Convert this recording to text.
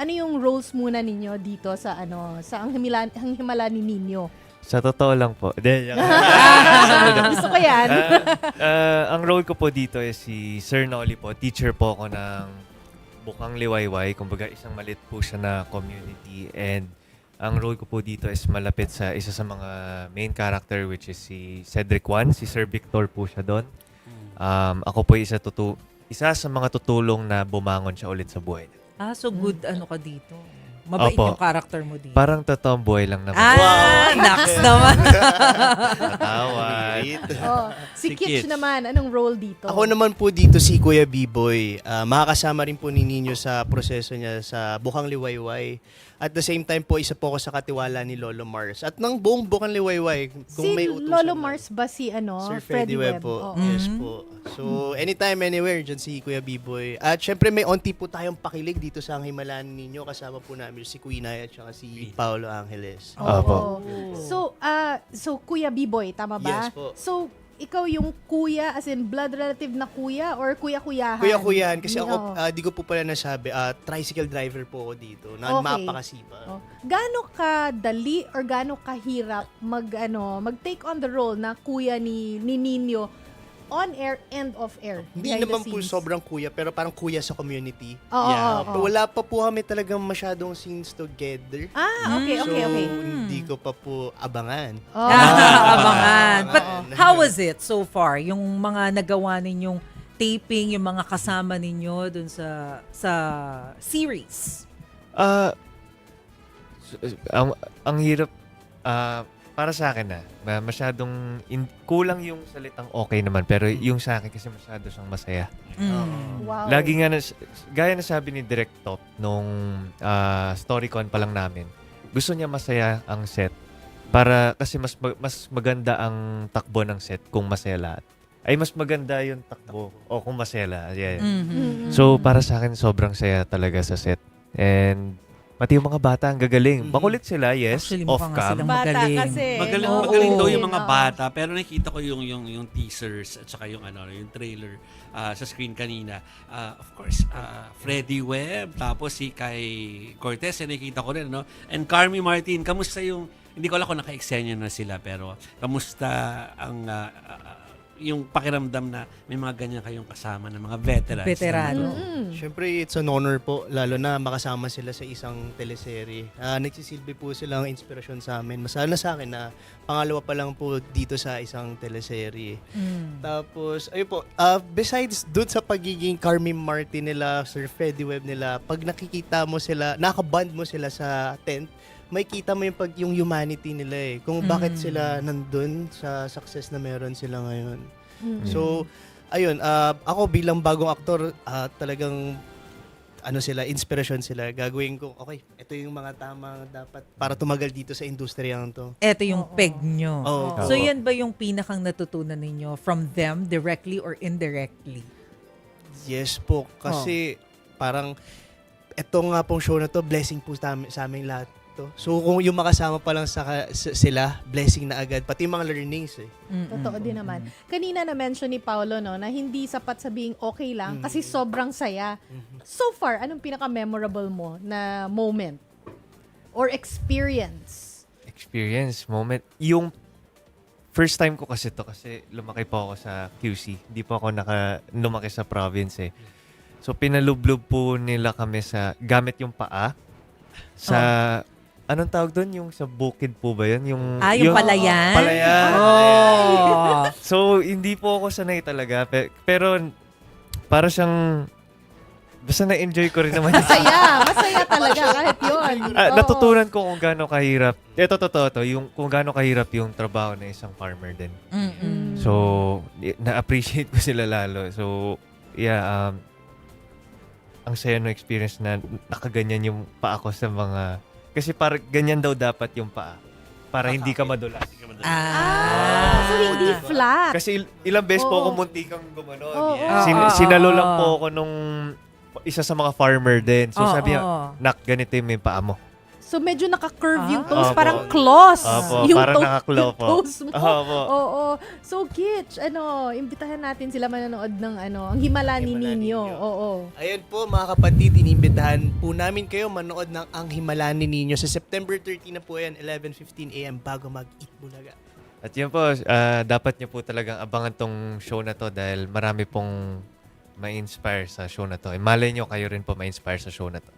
ano yung roles muna ninyo dito sa sa ang himala ni Nino? Sa totoo lang po. Gusto ko yan. Ang role ko po dito is si Sir Nolly po. Teacher po ako ng Bukang Liwayway. Kumbaga isang malit po siya na community. And ang role ko po dito is malapit sa isa sa mga main character which is si Cedric Juan. Si Sir Victor po siya doon. Ako po isa sa mga tutulong na bumangon siya ulit sa buhay. So good ka dito. Mabait Opo. yung character mo dito. Parang totoong buhay lang naman. Naks naman. Natawad. Si Kitch Kitch. naman, anong role dito? Ako naman po dito si Kuya B-Boy. Makakasama rin po ni Nino sa proseso niya sa Bukang Liwayway. At the same time po, isa po ako sa katiwala ni Lolo Mars. At ng buong Bukang Liwayway, kung si may utusan Lolo man. Mars ba si Sir Freddy Webb? po. Oo. Yes po. So, anytime, anywhere, dyan si Kuya B-Boy. At syempre, may onti po tayong pakilig dito sa Ang Himalaan Ninyo. Kasama po namin si Queen Ay at saka si Paolo Angeles. Opo. So Kuya B-Boy, tama ba? Yes po. So, ikaw yung kuya, as in blood relative na kuya or kuya-kuyahan? Kuya-kuyahan, kasi Oo. ako, di ko po pala nasabi, tricycle driver po ako dito. Okay. Mapakasipa. Oh. Gaano ka dali or gaano kahirap mag-take on the role na kuya ni Nino on air and off air? Hindi behind the naman po scenes? sobrang kuya, pero parang kuya sa community. Oo, oo. Wala pa po kami talagang masyadong scenes together. Okay. So, hindi ko pa po abangan. Oh. Abangan. But Oo. how was it so far? Yung mga nagawa ninyong taping, yung mga kasama ninyo dun sa series? Ang hirap para sa akin masyadong kulang yung salitang okay naman pero yung sa akin kasi masyado siyang masaya. Wow. Lagi nga gaya na sabi ni Direct Top nung StoryCon pa lang namin. Gusto niya masaya ang set para kasi mas maganda ang takbo ng set kung masaya lahat. Ay mas maganda yung takbo o kung masaya lahat. Yeah. So para sa akin sobrang saya talaga sa set. And pati yung mga bata ang gagaling. Makulit sila, yes, Actually, mukha nga off-cam. silang Bata magaling. kasi. Magaling daw yung mga Oo. bata, pero nakita ko yung teasers at saka yung trailer sa screen kanina. Of course, Freddy Webb, tapos si Kai Cortez, nakita ko rin, no? And Carmi Martin, kamusta yung, hindi ko alam kung naka-eksenya na sila, pero kamusta ang yung pakiramdam na may mga ganyan kayong kasama ng mga veterans? Veterano. Siyempre, it's an honor po, lalo na makasama sila sa isang teleserye. Nagsisilbi po silang inspirasyon sa amin. Masala sa akin na pangalawa pa lang po dito sa isang teleserye. Tapos, ayun po, besides dun sa pagiging Carmi Martin nila, Sir Freddy Webb nila, pag nakikita mo sila, nakaband mo sila sa tent, may kita mo yung humanity nila eh. Kung bakit sila nandun sa success na meron sila ngayon. So, ayun, ako bilang bagong aktor, talagang inspirasyon sila. Gagawin ko, okay, ito yung mga tamang dapat para tumagal dito sa industriyang to. Ito yung peg nyo. Oo. So yan ba yung pinakang natutunan ninyo from them directly or indirectly? Yes po, kasi parang ito nga pong show na to, blessing po sa aming lahat to. So kung yung makasama pa lang sila, blessing na agad. Pati yung mga learnings eh. Totoo din naman. Kanina na-mention ni Paolo na hindi sapat sabihing okay lang kasi sobrang saya. So far, anong pinaka-memorable mo na moment or experience? Moment. Yung first time ko kasi kasi lumaki po ako sa QC. Hindi po ako lumaki sa province eh. So pinalublob po nila kami gamit yung paa sa anong tawag doon? Yung sa bukid po ba yun? Yung Palayan? Palayan. Oh. So, hindi po ako sanay talaga. Pero, para siyang, basta na-enjoy ko rin naman. Masaya talaga kahit yun. Oo. Natutunan ko kung gaano kahirap. Ito, totoo to. Kung gaano kahirap yung trabaho na isang farmer din. So, na-appreciate ko sila lalo. So, yeah, ang saya no experience na nakaganyan yung paa ko sa mga... Kasi parang ganyan daw dapat yung paa. Para hindi ka madulas. So hindi flat. Kasi ilang beses po Oo. ako muntikang gumanon. Oo. Sinalo lang po ako nung isa sa mga farmer din. So Oo, sabi niya, oo. nak, ganito yung paa mo. So medyo naka-curve yung Ah. toes, Opo. parang claws. Opo, yung parang naka-claw yung po. toes mo. Opo. Oo. So Kitch, imbitahan natin sila manonood ng ang Himala ni Himala Nino. Ninyo. Oo. Ayun po mga kapatid, inimbitahan po namin kayo manood ng Ang Himala ni Nino sa September 13 na po yan, 11:15 AM bago mag-Eat Bulaga. At yun po, dapat nyo po talagang abangan tong show na to dahil marami pong ma-inspire sa show na to. Malay nyo kayo rin po ma-inspire sa show na to.